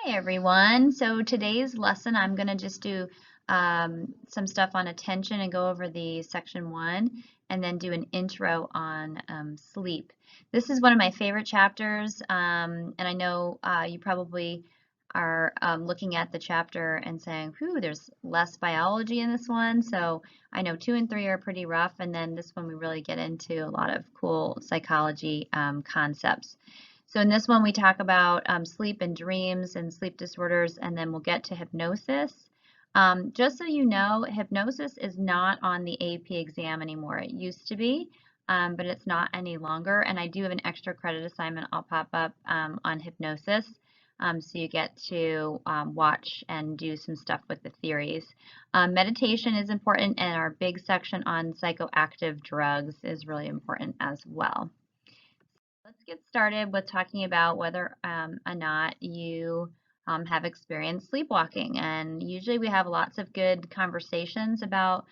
Hi everyone. So today's lesson I'm going to just do some stuff on attention and go over the section 1 and then do an intro on sleep. This is one of my favorite chapters and I know you probably are looking at the chapter and saying, whew, there's less biology in this one. So I know 2 and 3 are pretty rough, and then this one we really get into a lot of cool psychology concepts. So in this one, we talk about sleep and dreams and sleep disorders, and then we'll get to hypnosis. Just so you know, hypnosis is not on the AP exam anymore. It used to be, but it's not any longer. And I do have an extra credit assignment I'll pop up on hypnosis. So you get to watch and do some stuff with the theories. Meditation is important, and our big section on psychoactive drugs is really important as well. Let's get started with talking about whether or not you have experienced sleepwalking. And usually we have lots of good conversations about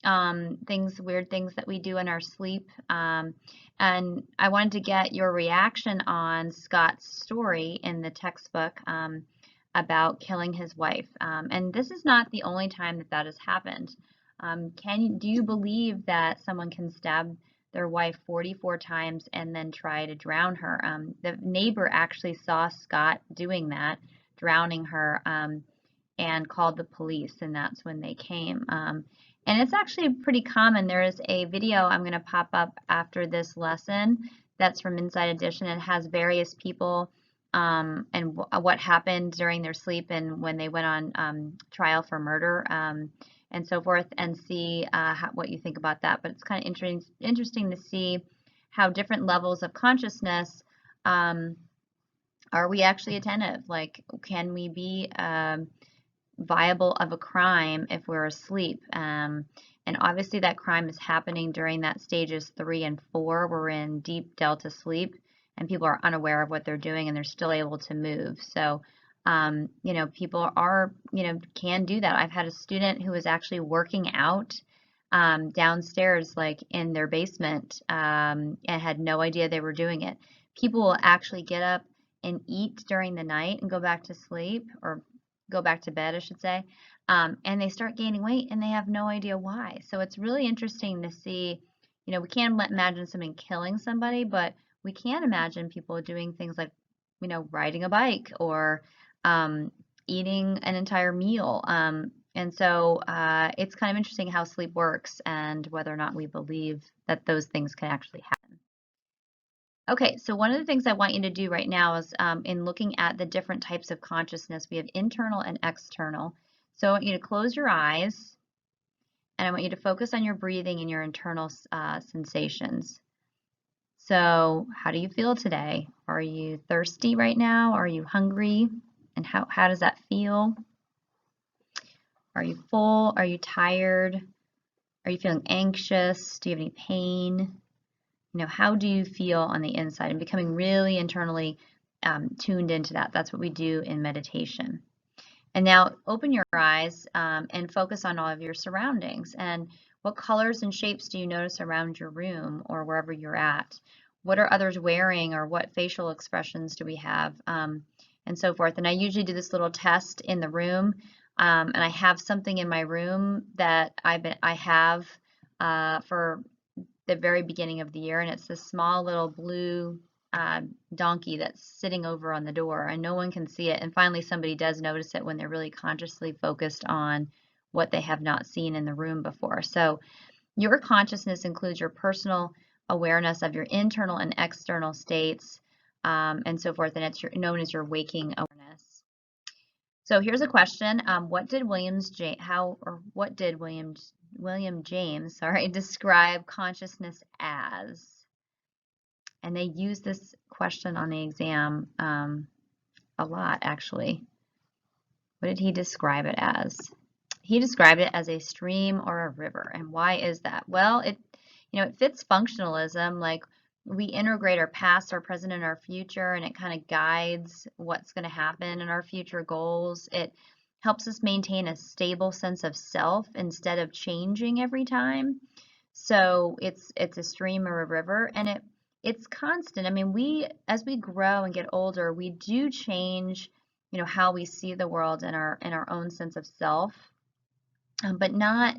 weird things that we do in our sleep. And I wanted to get your reaction on Scott's story in the textbook about killing his wife. And this is not the only time that that has happened. Do you believe that someone can stab their wife 44 times and then try to drown her? The neighbor actually saw Scott doing that, drowning her, and called the police, and that's when they came. And it's actually pretty common. There is a video I'm going to pop up after this lesson that's from Inside Edition. It has various people and what happened during their sleep and when they went on trial for murder and so forth, and see what you think about that. But it's kind of interesting to see how different levels of consciousness are we actually attentive? Like, can we be viable of a crime if we're asleep? And obviously that crime is happening during that stages 3 and 4. We're in deep delta sleep and people are unaware of what they're doing and they're still able to move. So, people can do that. I've had a student who was actually working out downstairs, like in their basement, and had no idea they were doing it. People will actually get up and eat during the night and go back to sleep, or go back to bed, I should say, and they start gaining weight and they have no idea why. So it's really interesting to see, we can't imagine someone killing somebody, but we can imagine people doing things like, riding a bike or eating an entire meal. And so it's kind of interesting how sleep works and whether or not we believe that those things can actually happen. Okay, so one of the things I want you to do right now is in looking at the different types of consciousness, we have internal and external. So I want you to close your eyes and I want you to focus on your breathing and your internal sensations. So how do you feel today? Are you thirsty right now? Are you hungry? And how does that feel? Are you full? Are you tired? Are you feeling anxious? Do you have any pain? How do you feel on the inside? And becoming really internally tuned into that. That's what we do in meditation. And now open your eyes and focus on all of your surroundings. And what colors and shapes do you notice around your room or wherever you're at? What are others wearing, or what facial expressions do we have, and so forth. And I usually do this little test in the room. And I have something in my room that I have for the very beginning of the year, and it's this small little blue donkey that's sitting over on the door, and no one can see it. And finally, somebody does notice it when they're really consciously focused on what they have not seen in the room before. So your consciousness includes your personal awareness of your internal and external states, and so forth, and it's known as your waking awareness. So here's a question: what did William James, describe consciousness as? And they use this question on the exam a lot, actually. What did he describe it as? He described it as a stream or a river. And why is that? Well, it fits functionalism. Like, we integrate our past, our present, and our future, and it kind of guides what's going to happen in our future goals. It helps us maintain a stable sense of self instead of changing every time. So it's a stream or a river, and it's constant. I mean, as we grow and get older, we do change, how we see the world and our own sense of self, but not.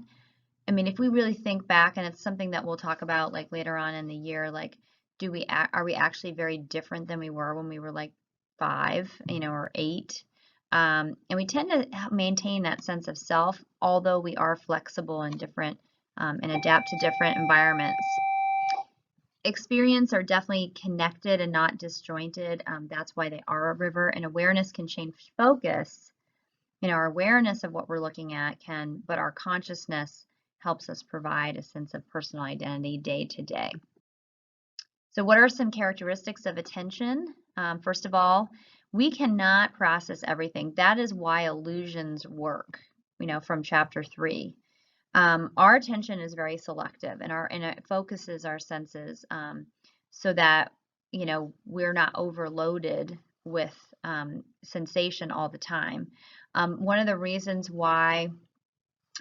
I mean, if we really think back, and it's something that we'll talk about like later on in the year, like, are we actually very different than we were when we were like 5, or 8? And we tend to maintain that sense of self, although we are flexible and different, and adapt to different environments. Experience are definitely connected and not disjointed. That's why they are a river, and awareness can change focus. Our awareness of what we're looking at can, but our consciousness helps us provide a sense of personal identity day to day. So what are some characteristics of attention? First of all, we cannot process everything. That is why illusions work, from chapter 3. Our attention is very selective, and it focuses our senses, so that we're not overloaded with sensation all the time. One of the reasons why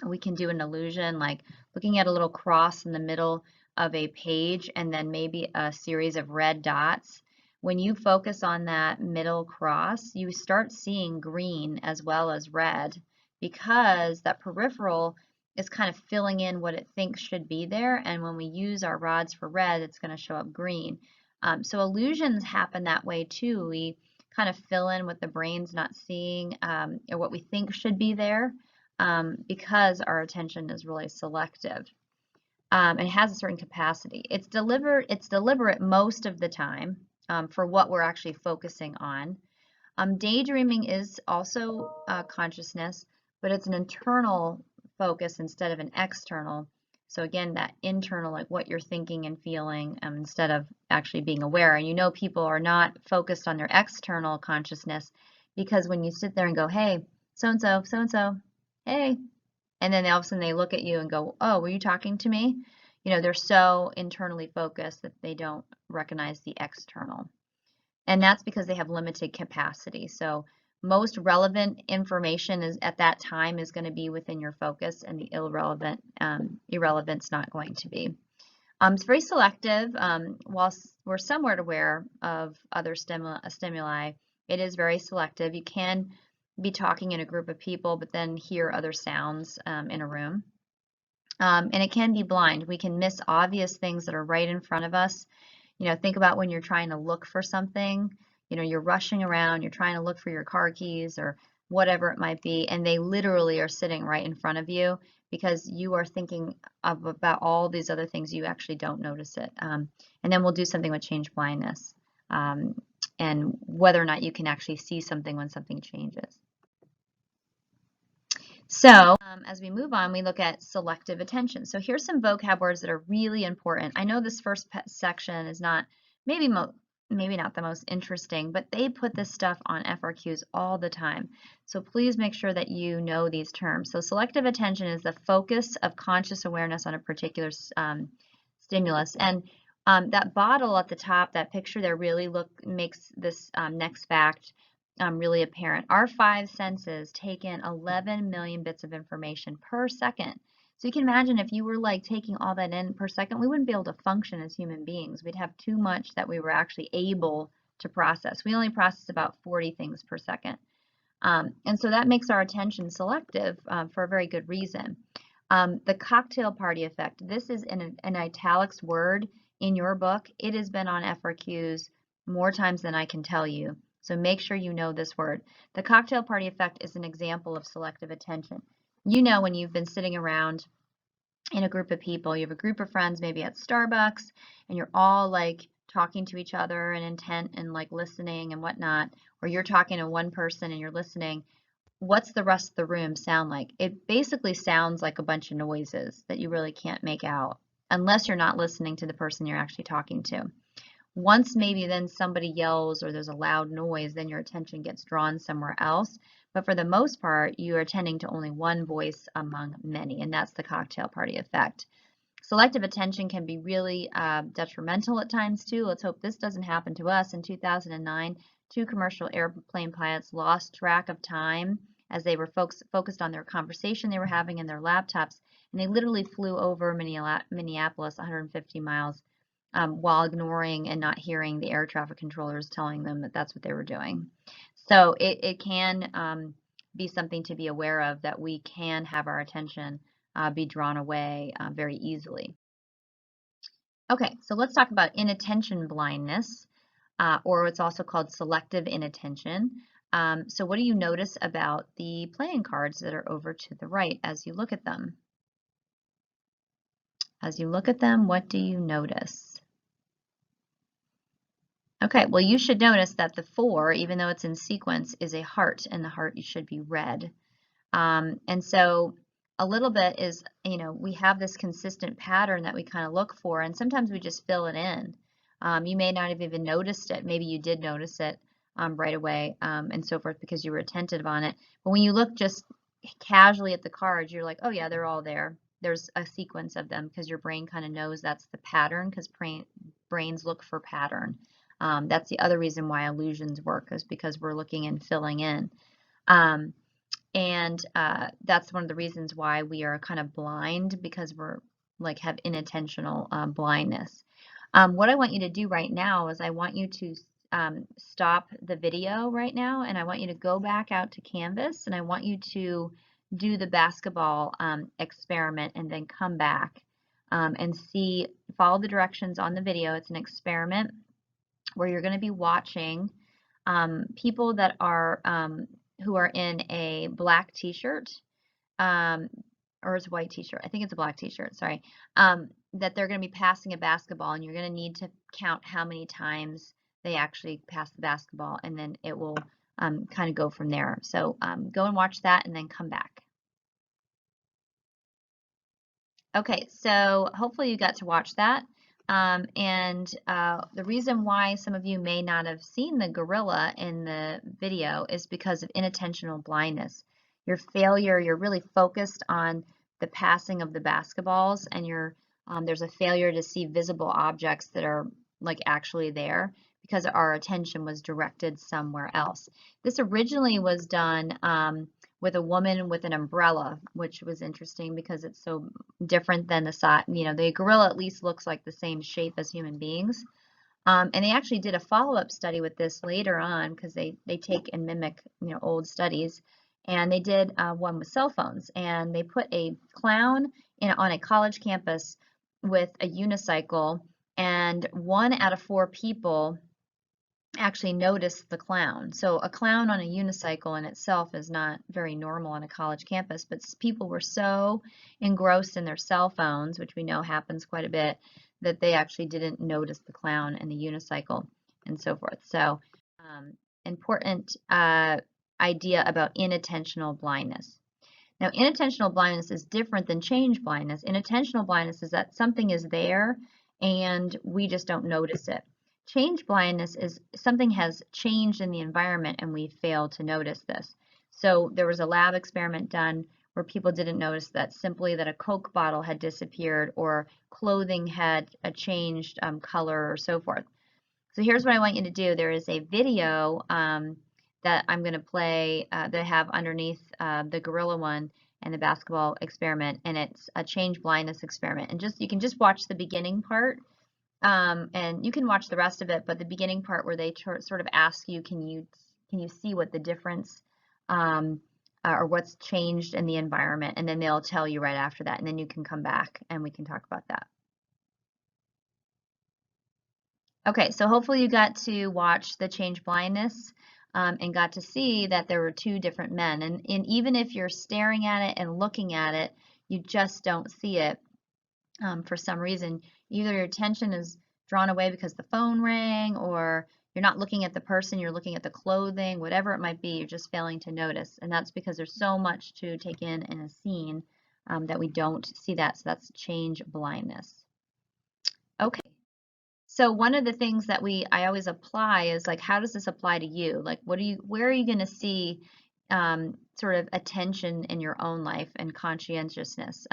we can do an illusion, like looking at a little cross in the middle of a page and then maybe a series of red dots. When you focus on that middle cross, you start seeing green as well as red, because that peripheral is kind of filling in what it thinks should be there. And when we use our rods for red, it's going to show up green. So illusions happen that way too. We kind of fill in what the brain's not seeing, or what we think should be there, because our attention is really selective. And it has a certain capacity. It's deliberate most of the time, for what we're actually focusing on. Daydreaming is also consciousness, but it's an internal focus instead of an external. So again, that internal, like what you're thinking and feeling, instead of actually being aware. And people are not focused on their external consciousness, because when you sit there and go, hey, so-and-so, so-and-so, hey, and then all of a sudden they look at you and go, oh, were you talking to me? They're so internally focused that they don't recognize the external. And that's because they have limited capacity. So most relevant information is at that time is going to be within your focus, and the irrelevant's not going to be. It's very selective. While we're somewhat aware of other stimuli, it is very selective. You can be talking in a group of people, but then hear other sounds in a room. And it can be blind. We can miss obvious things that are right in front of us. Think about when you're trying to look for something. You're rushing around, you're trying to look for your car keys or whatever it might be, and they literally are sitting right in front of you because you are thinking about all these other things. You actually don't notice it. And then we'll do something with change blindness, and whether or not you can actually see something when something changes. So as we move on, we look at selective attention. So here's some vocab words that are really important. I know this first section is not maybe not the most interesting, but they put this stuff on FRQs all the time. So please make sure that you know these terms. So selective attention is the focus of conscious awareness on a particular stimulus. And that bottle at the top, that picture there, really makes this next fact really apparent. Our 5 senses take in 11 million bits of information per second. So you can imagine if you were like taking all that in per second, we wouldn't be able to function as human beings. We'd have too much that we were actually able to process. We only process about 40 things per second. And so that makes our attention selective for a very good reason. The cocktail party effect. This is an italics word in your book. It has been on FRQs more times than I can tell you. So make sure you know this word. The cocktail party effect is an example of selective attention. When you've been sitting around in a group of people, you have a group of friends maybe at Starbucks, and you're all like talking to each other and intent and like listening and whatnot, or you're talking to one person and you're listening. What's the rest of the room sound like? It basically sounds like a bunch of noises that you really can't make out unless you're not listening to the person you're actually talking to. Once maybe then somebody yells or there's a loud noise, then your attention gets drawn somewhere else. But for the most part, you are attending to only one voice among many, and that's the cocktail party effect. Selective attention can be really detrimental at times too. Let's hope this doesn't happen to us. In 2009, 2 commercial airplane pilots lost track of time as they were focused on their conversation they were having in their laptops, and they literally flew over Minneapolis 150 miles while ignoring and not hearing the air traffic controllers telling them that that's what they were doing. So it can be something to be aware of, that we can have our attention be drawn away very easily. Okay, so let's talk about inattention blindness, or it's also called selective inattention. So what do you notice about the playing cards that are over to the right as you look at them? As you look at them, what do you notice? Okay, well, you should notice that the 4, even though it's in sequence, is a heart, and the heart should be red. And so a little bit is, we have this consistent pattern that we kind of look for, and sometimes we just fill it in. You may not have even noticed it. Maybe you did notice it right away and so forth because you were attentive on it. But when you look just casually at the cards, you're like, oh yeah, they're all there. There's a sequence of them because your brain kind of knows that's the pattern, because brains look for pattern. That's the other reason why illusions work, is because we're looking and filling in. And that's one of the reasons why we are kind of blind, because we're like have inattentional blindness. What I want you to do right now is I want you to stop the video right now, and I want you to go back out to Canvas, and I want you to do the basketball experiment and then come back and follow the directions on the video. It's an experiment where you're going to be watching people that are who are in a black t-shirt, or it's a white t-shirt. I think it's a black t-shirt, sorry, that they're going to be passing a basketball, and you're going to need to count how many times they actually pass the basketball, and then it will kind of go from there. So go and watch that and then come back. Okay, so hopefully you got to watch that. The reason why some of you may not have seen the gorilla in the video is because of inattentional blindness. Your failure, you're really focused on the passing of the basketballs, and there's a failure to see visible objects that are like actually there because our attention was directed somewhere else. This originally was done with a woman with an umbrella, which was interesting because it's so different than the side. The gorilla at least looks like the same shape as human beings. And they actually did a follow-up study with this later on, because they take and mimic old studies. And they did one with cell phones, and they put a clown on a college campus with a unicycle, and 1 out of 4 people actually noticed the clown. So a clown on a unicycle in itself is not very normal on a college campus, but people were so engrossed in their cell phones, which we know happens quite a bit, that they actually didn't notice the clown and the unicycle and so forth. So important idea about inattentional blindness. Now, inattentional blindness is different than change blindness. Inattentional blindness is that something is there and we just don't notice it. Change blindness is something has changed in the environment and we fail to notice this. So there was a lab experiment done where people didn't notice that simply that a Coke bottle had disappeared, or clothing had a changed color, or so forth. So here's what I want you to do. There is a video that I'm going to play that I have underneath the gorilla one and the basketball experiment, and it's a change blindness experiment. And you can just watch the beginning part. And you can watch the rest of it, but the beginning part where they sort of ask you, can you see what the difference or what's changed in the environment, and then they'll tell you right after that, and then you can come back and we can talk about that. Okay, so hopefully you got to watch the change blindness and got to see that there were 2 different men, and even if you're staring at it and looking at it, you just don't see it for some reason. Either your attention is drawn away because the phone rang, or you're not looking at the person, you're looking at the clothing, whatever it might be, you're just failing to notice. And that's because there's so much to take in a scene that we don't see that. So that's change blindness. Okay. So one of the things that I always apply is like, how does this apply to you? Like, where are you going to see sort of attention in your own life and conscientiousness?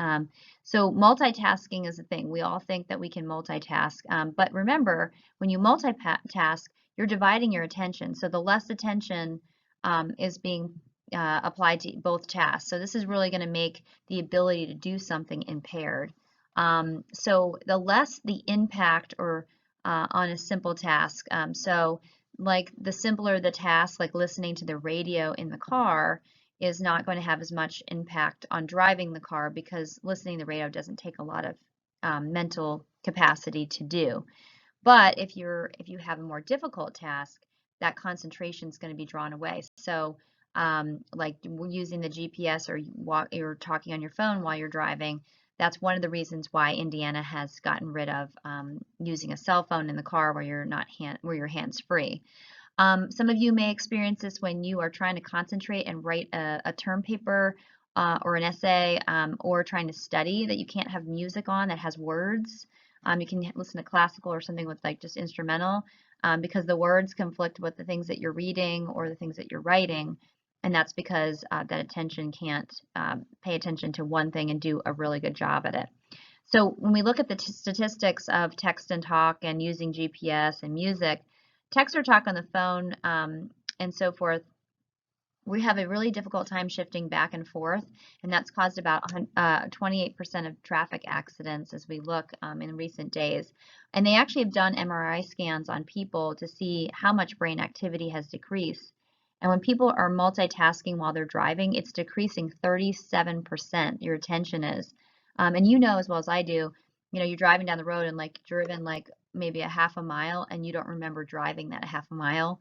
So multitasking is a thing. We all think that we can multitask, but remember, when you multitask, you're dividing your attention. So the less attention is being applied to both tasks. So this is really going to make the ability to do something impaired. So the less the impact or on a simple task. So like the simpler the task, like listening to the radio in the car, is not going to have as much impact on driving the car because listening to the radio doesn't take a lot of mental capacity to do. But if you have a more difficult task, that concentration is going to be drawn away. So like using the GPS or you're talking on your phone while you're driving, that's one of the reasons why Indiana has gotten rid of using a cell phone in the car where you're hands free. Some of you may experience this when you are trying to concentrate and write a term paper or an essay or trying to study that you can't have music on that has words. You can listen to classical or something with like just instrumental because the words conflict with the things that you're reading or the things that you're writing. And that's because that attention can't pay attention to one thing and do a really good job at it. So when we look at the statistics of text and talk and using GPS and music, text or talk on the phone and so forth, we have a really difficult time shifting back and forth, and that's caused about 28% of traffic accidents as we look in recent days. And they actually have done MRI scans on people to see how much brain activity has decreased. And when people are multitasking while they're driving, it's decreasing 37%, your attention is. And you know as well as I do, you're driving down the road and like driven like maybe a half a mile and you don't remember driving that half a mile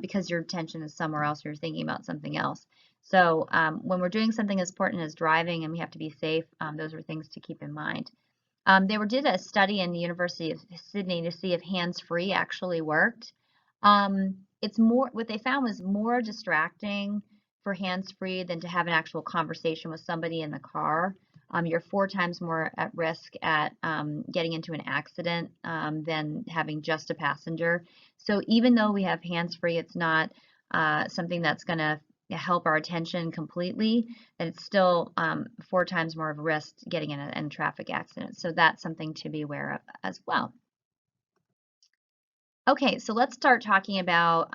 because your attention is somewhere else, you're thinking about something else. So when we're doing something as important as driving and we have to be safe, those are things to keep in mind. They did a study in the University of Sydney to see if hands-free actually worked. It's more, what they found was more distracting for hands-free than to have an actual conversation with somebody in the car. You're 4 times more at risk at getting into an accident than having just a passenger. So even though we have hands-free, it's not something that's going to help our attention completely, and it's still 4 times more of a risk getting in a traffic accident. So that's something to be aware of as well. Okay, so let's start talking about,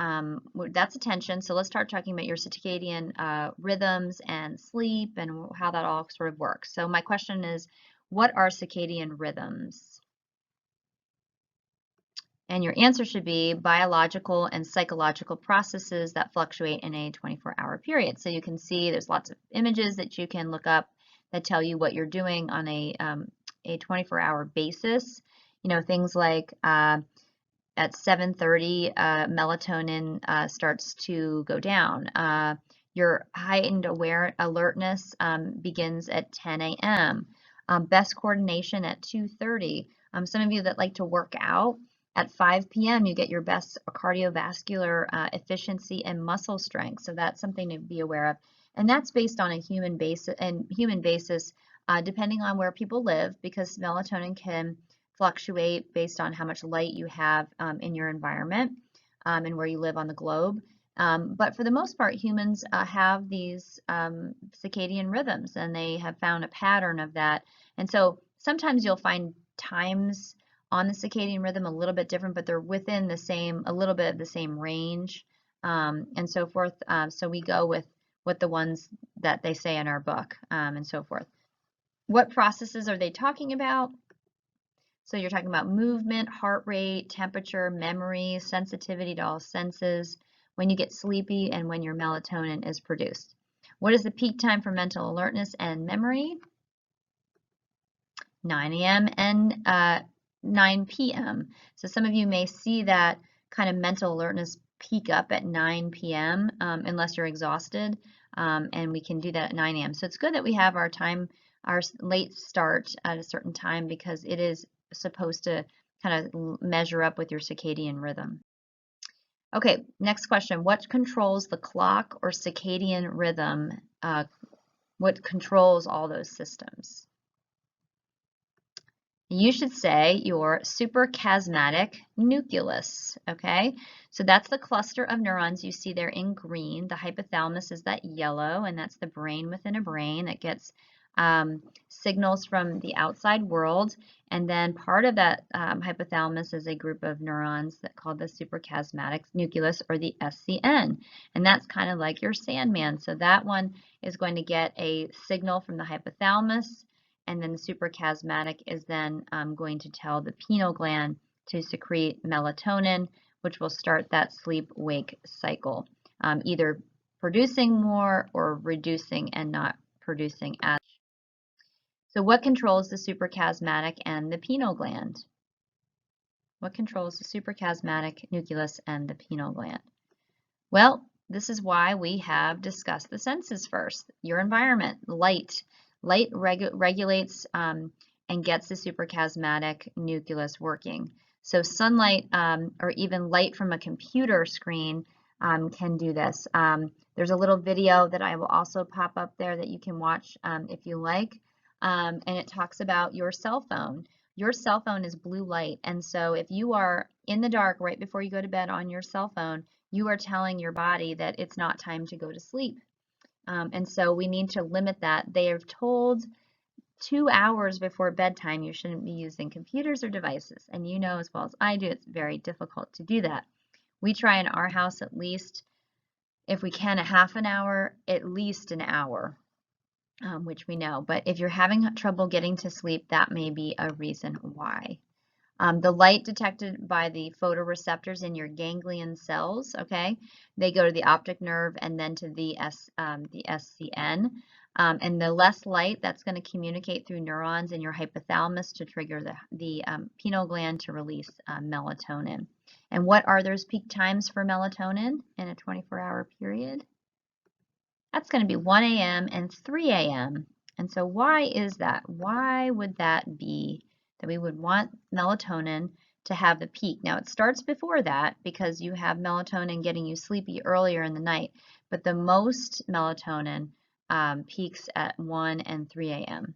that's attention, so let's start talking about your circadian rhythms and sleep and how that all sort of works. So my question is, what are circadian rhythms? And your answer should be biological and psychological processes that fluctuate in a 24-hour period. So you can see there's lots of images that you can look up that tell you what you're doing on a 24-hour basis. Things like at 7:30, melatonin starts to go down. Your heightened alertness begins at 10 a.m. Best coordination at 2:30. Some of you that like to work out, at 5 p.m. you get your best cardiovascular efficiency and muscle strength. So that's something to be aware of. And that's based on a human basis, depending on where people live, because melatonin can fluctuate based on how much light you have in your environment and where you live on the globe. But for the most part, humans have these circadian rhythms, and they have found a pattern of that. And so sometimes you'll find times on the circadian rhythm a little bit different, but they're within a little bit of the same range and so forth. So we go with the ones that they say in our book and so forth. What processes are they talking about? So you're talking about movement, heart rate, temperature, memory, sensitivity to all senses, when you get sleepy, and when your melatonin is produced. What is the peak time for mental alertness and memory? 9 a.m. and 9 p.m. So some of you may see that kind of mental alertness peak up at 9 p.m. Unless you're exhausted, and we can do that at 9 a.m. So it's good that we have our late start at a certain time, because it is supposed to kind of measure up with your circadian rhythm. Okay, next question. What controls the clock or circadian rhythm? What controls all those systems? You should say your suprachiasmatic nucleus, okay? So that's the cluster of neurons you see there in green. The hypothalamus is that yellow, and that's the brain within a brain that gets signals from the outside world. And then part of that hypothalamus is a group of neurons that called the suprachiasmatic nucleus, or the SCN. And that's kind of like your Sandman. So that one is going to get a signal from the hypothalamus, and then the suprachiasmatic is then going to tell the pineal gland to secrete melatonin, which will start that sleep-wake cycle, either producing more or reducing and not producing as. So what controls the suprachiasmatic and the pineal gland? What controls the suprachiasmatic nucleus and the pineal gland? Well, this is why we have discussed the senses first. Your environment, light. Light regulates and gets the suprachiasmatic nucleus working. So sunlight or even light from a computer screen can do this. There's a little video that I will also pop up there that you can watch if you like, and it talks about your cell phone. Your cell phone is blue light, and so if you are in the dark right before you go to bed on your cell phone, you are telling your body that it's not time to go to sleep. And so we need to limit that. They have told 2 hours before bedtime you shouldn't be using computers or devices. And you know as well as I do, it's very difficult to do that. We try in our house at least, if we can, a half an hour, at least an hour, which we know. But if you're having trouble getting to sleep, that may be a reason why. The light detected by the photoreceptors in your ganglion cells, okay, they go to the optic nerve and then to the SCN. And the less light, that's going to communicate through neurons in your hypothalamus to trigger the pineal gland to release melatonin. And what are those peak times for melatonin in a 24-hour period? That's going to be 1 a.m. and 3 a.m. And so why is that? Why would that be that we would want melatonin to have the peak? Now, it starts before that because you have melatonin getting you sleepy earlier in the night, but the most melatonin peaks at 1 and 3 a.m.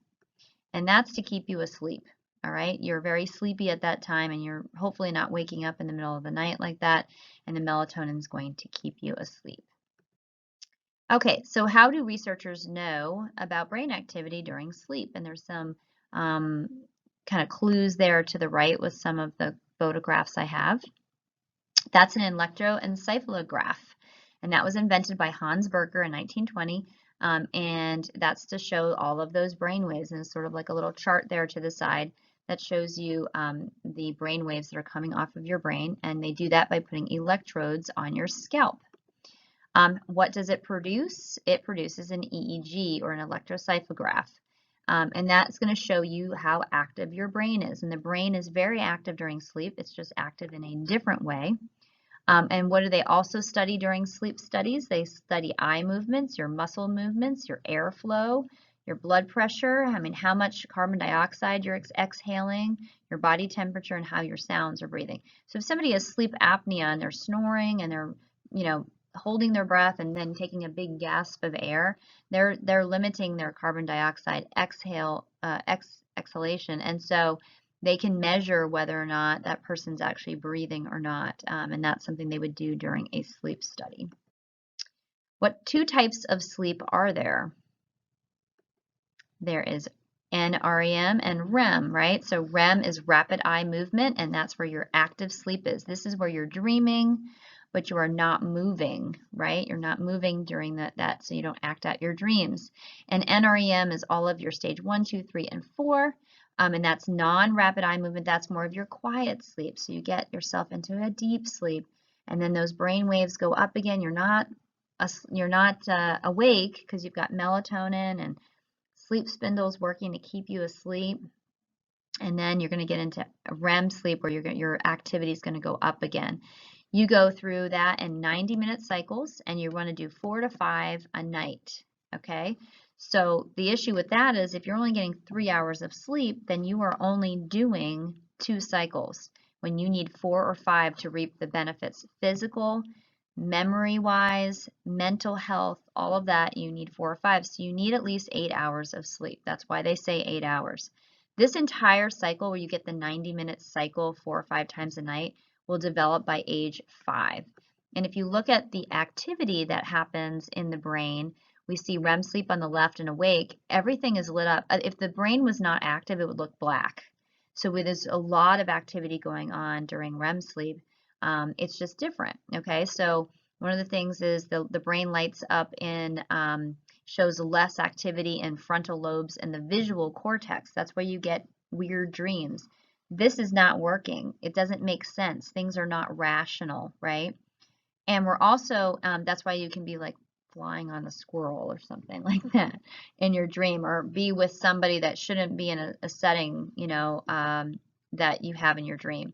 And that's to keep you asleep, all right? You're very sleepy at that time, and you're hopefully not waking up in the middle of the night like that, and the melatonin is going to keep you asleep. Okay, so how do researchers know about brain activity during sleep? And there's some kind of clues there to the right with some of the photographs I have. That's an electroencephalograph, and that was invented by Hans Berger in 1920, and that's to show all of those brain waves, and it's sort of like a little chart there to the side that shows you the brain waves that are coming off of your brain, and they do that by putting electrodes on your scalp. What does it produce? It produces an EEG, or an electroencephalograph. And that's going to show you how active your brain is. And the brain is very active during sleep. It's just active in a different way. And what do they also study during sleep studies? They study eye movements, your muscle movements, your airflow, your blood pressure, how much carbon dioxide you're exhaling, your body temperature, and how your sounds are breathing. So if somebody has sleep apnea and they're snoring and they're, holding their breath and then taking a big gasp of air, they're limiting their carbon dioxide exhalation, and so they can measure whether or not that person's actually breathing or not, and that's something they would do during a sleep study. What two types of sleep are there? There is NREM and REM, right? So REM is rapid eye movement, and that's where your active sleep is. This is where you're dreaming, but you are not moving, right? You're not moving during that, so you don't act out your dreams. And NREM is all of your stage 1, 2, 3, and 4, and that's non-rapid eye movement. That's more of your quiet sleep, so you get yourself into a deep sleep, and then those brain waves go up again. You're not awake because you've got melatonin and sleep spindles working to keep you asleep. And then you're going to get into REM sleep where your activity is going to go up again. You go through that in 90-minute cycles, and you want to do 4 to 5 a night, okay? So the issue with that is if you're only getting 3 hours of sleep, then you are only doing 2 cycles when you need 4 or 5 to reap the benefits. Physical, memory-wise, mental health, all of that, you need 4 or 5. So you need at least 8 hours of sleep. That's why they say 8 hours. This entire cycle where you get the 90-minute cycle 4 or 5 times a night will develop by age 5. And if you look at the activity that happens in the brain, we see REM sleep on the left and awake. Everything is lit up. If the brain was not active, it would look black. So there's a lot of activity going on during REM sleep. It's just different, okay? So One of the things is the brain lights up in, shows less activity in frontal lobes and the visual cortex. That's where you get weird dreams. This is not working. It doesn't make sense. Things are not rational, right? And we're also, that's why you can be like flying on a squirrel or something like that in your dream, or be with somebody that shouldn't be in a setting, that you have in your dream.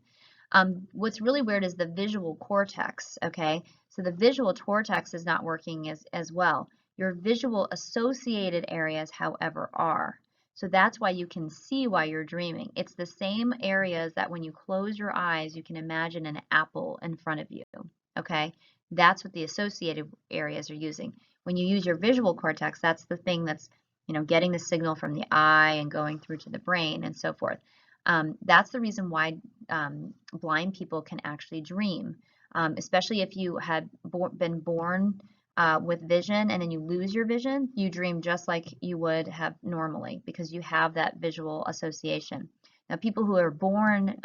What's really weird is the visual cortex, okay? So the visual cortex is not working as well. Your visual associated areas, however, are. So that's why you can see while you're dreaming. It's the same areas that when you close your eyes, you can imagine an apple in front of you, okay? That's what the associated areas are using. When you use your visual cortex, that's the thing that's, getting the signal from the eye and going through to the brain and so forth. That's the reason why blind people can actually dream, especially if you had been born with vision and then you lose your vision, you dream just like you would have normally because you have that visual association. Now, people who are born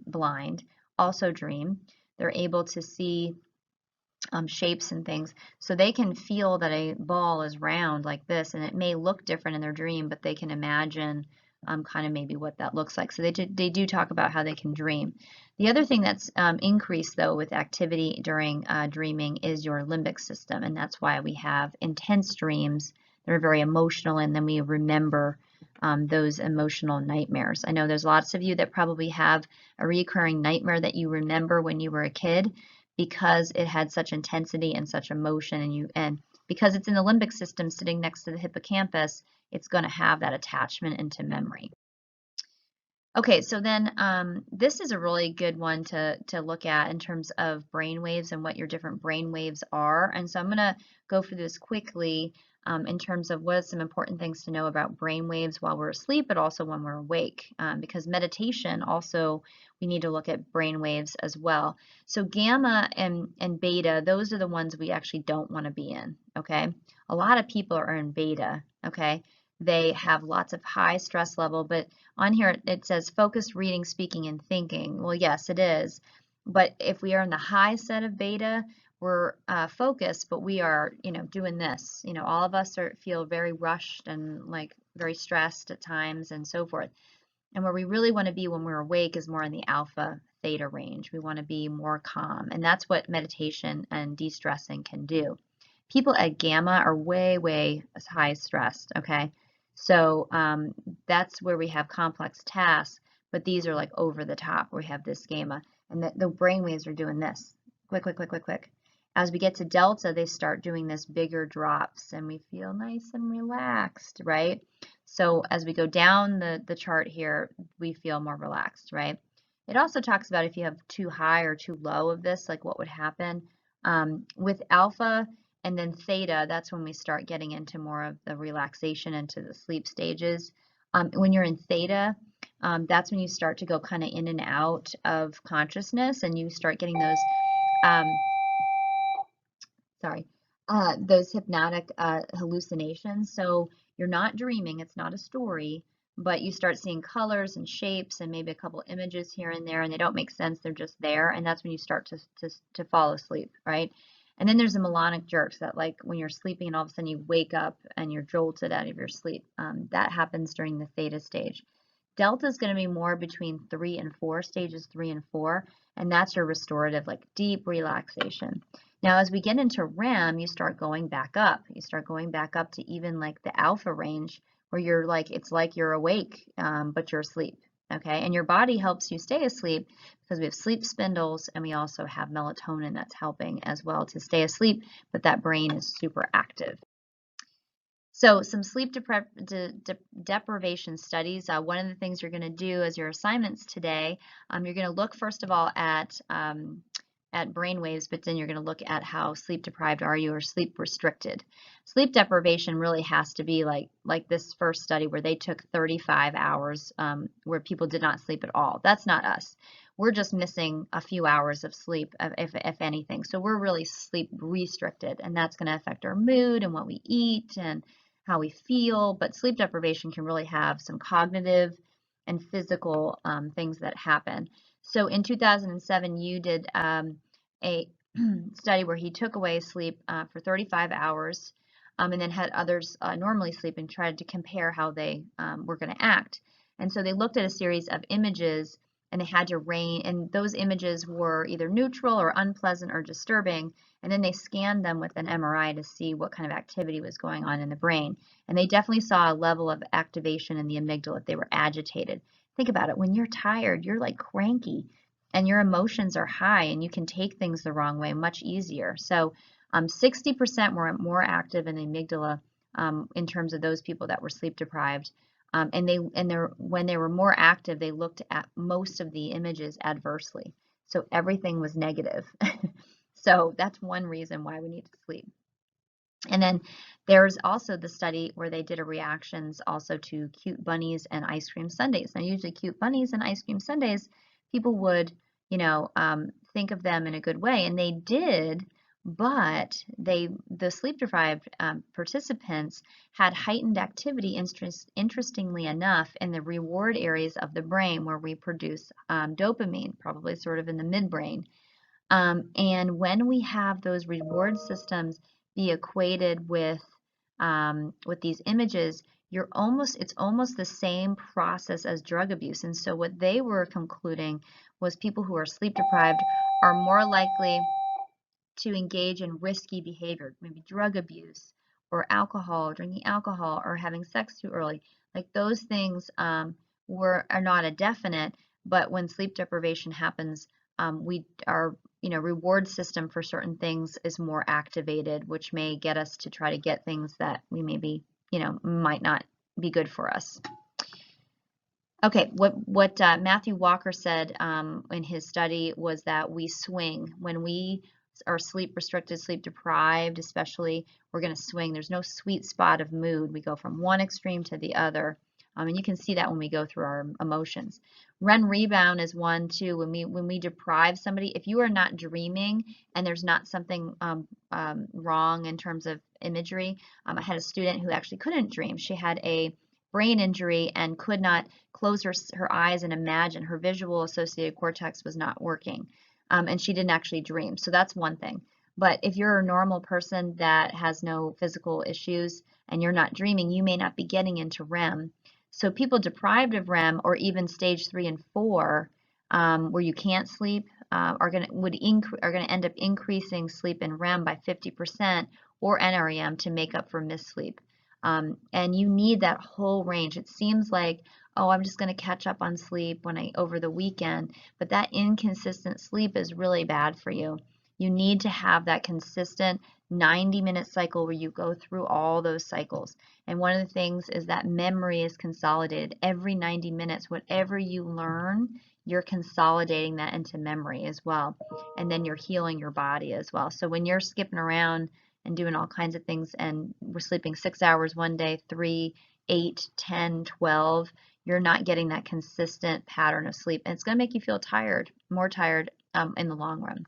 blind also dream. They're able to see shapes and things, so they can feel that a ball is round like this, and it may look different in their dream, but they can imagine kind of maybe what that looks like. So they do talk about how they can dream. The other thing that's increased though with activity during dreaming is your limbic system, and that's why we have intense dreams that are very emotional, and then we remember those emotional nightmares. I know there's lots of you that probably have a recurring nightmare that you remember when you were a kid because it had such intensity and such emotion, and because it's in the limbic system sitting next to the hippocampus, it's going to have that attachment into memory. Okay, so then this is a really good one to look at in terms of brain waves and what your different brain waves are. And so I'm going to go through this quickly in terms of what are some important things to know about brain waves while we're asleep, but also when we're awake. Because meditation also, we need to look at brain waves as well. So gamma and beta, those are the ones we actually don't want to be in, okay? A lot of people are in beta, okay? They have lots of high stress level, but on here it says focused reading, speaking, and thinking. Well, yes, it is. But if we are in the high set of beta, we're focused, but we are, doing this. All of us feel very rushed and like very stressed at times and so forth. And where we really want to be when we're awake is more in the alpha theta range. We want to be more calm. And that's what meditation and de-stressing can do. People at gamma are way, way high stressed, okay? So that's where we have complex tasks, but these are like over the top where we have this gamma. And the brain waves are doing this. Quick, quick, quick, quick, quick. As we get to delta, they start doing this bigger drops and we feel nice and relaxed, right? So as we go down the chart here, we feel more relaxed, right? It also talks about if you have too high or too low of this, like what would happen. With alpha, and then theta, that's when we start getting into more of the relaxation into the sleep stages. When you're in theta, that's when you start to go kind of in and out of consciousness and you start getting those, um, those hypnotic hallucinations. So you're not dreaming, it's not a story, but you start seeing colors and shapes and maybe a couple images here and there, and they don't make sense, they're just there, and that's when you start to fall asleep, right? And then there's the melanic jerks that like when you're sleeping and all of a sudden you wake up and you're jolted out of your sleep. That happens during the theta stage. Delta is going to be more between 3 and 4, stages 3 and 4, and that's your restorative, like deep relaxation. Now, as we get into REM, you start going back up. You start going back up to even like the alpha range where you're like, it's like you're awake, but you're asleep. Okay, and your body helps you stay asleep because we have sleep spindles and we also have melatonin that's helping as well to stay asleep, but that brain is super active. So some sleep deprivation studies. One of the things you're going to do as your assignments today, you're going to look first of all at brain waves, but then you're going to look at how sleep deprived are you or sleep restricted. Sleep deprivation really has to be like this first study where they took 35 hours where people did not sleep at all. That's not us. We're just missing a few hours of sleep, if anything. So we're really sleep restricted, and that's going to affect our mood and what we eat and how we feel. But sleep deprivation can really have some cognitive and physical things that happen. So in 2007, you did a study where he took away sleep for 35 hours and then had others normally sleep and tried to compare how they were going to act. And so they looked at a series of images and they had to range, and those images were either neutral or unpleasant or disturbing. And then they scanned them with an MRI to see what kind of activity was going on in the brain. And they definitely saw a level of activation in the amygdala if they were agitated. Think about it. When you're tired, you're like cranky and your emotions are high and you can take things the wrong way much easier. So 60% were more active in the amygdala in terms of those people that were sleep deprived. When they were more active, they looked at most of the images adversely. So everything was negative. So that's one reason why we need to sleep. And then there's also the study where they did a reactions also to cute bunnies and ice cream sundaes. Now, usually cute bunnies and ice cream sundaes, people would, think of them in a good way, and they did, but the sleep deprived participants had heightened activity, interestingly enough, in the reward areas of the brain where we produce dopamine, probably sort of in the midbrain. And when we have those reward systems be equated with these images, it's almost the same process as drug abuse. And so what they were concluding was people who are sleep deprived are more likely to engage in risky behavior, maybe drug abuse or alcohol, drinking alcohol, or having sex too early. Like those things are not a definite, but when sleep deprivation happens, our reward system for certain things is more activated, which may get us to try to get things that we maybe might not be good for us. Okay, what Matthew Walker said in his study was that we swing when we are sleep restricted, sleep deprived, especially, we're going to swing. There's no sweet spot of mood. We go from one extreme to the other. And you can see that when we go through our emotions. REM rebound is one too. When we deprive somebody, if you are not dreaming and there's not something wrong in terms of imagery, I had a student who actually couldn't dream. She had a brain injury and could not close her eyes and imagine. Her visual associated cortex was not working. And she didn't actually dream. So that's one thing. But if you're a normal person that has no physical issues and you're not dreaming, you may not be getting into REM. So people deprived of REM or even stage 3 and 4, where you can't sleep, are going to end up increasing sleep in REM by 50% or NREM to make up for missed sleep. And you need that whole range. It seems like, oh, I'm just going to catch up on sleep over the weekend, but that inconsistent sleep is really bad for you. You need to have that consistent 90-minute cycle where you go through all those cycles. And one of the things is that memory is consolidated. Every 90 minutes, whatever you learn, you're consolidating that into memory as well. And then you're healing your body as well. So when you're skipping around and doing all kinds of things and we're sleeping 6 hours one day, 3, 8, 10, 12, you're not getting that consistent pattern of sleep. And it's going to make you feel tired, more tired in the long run.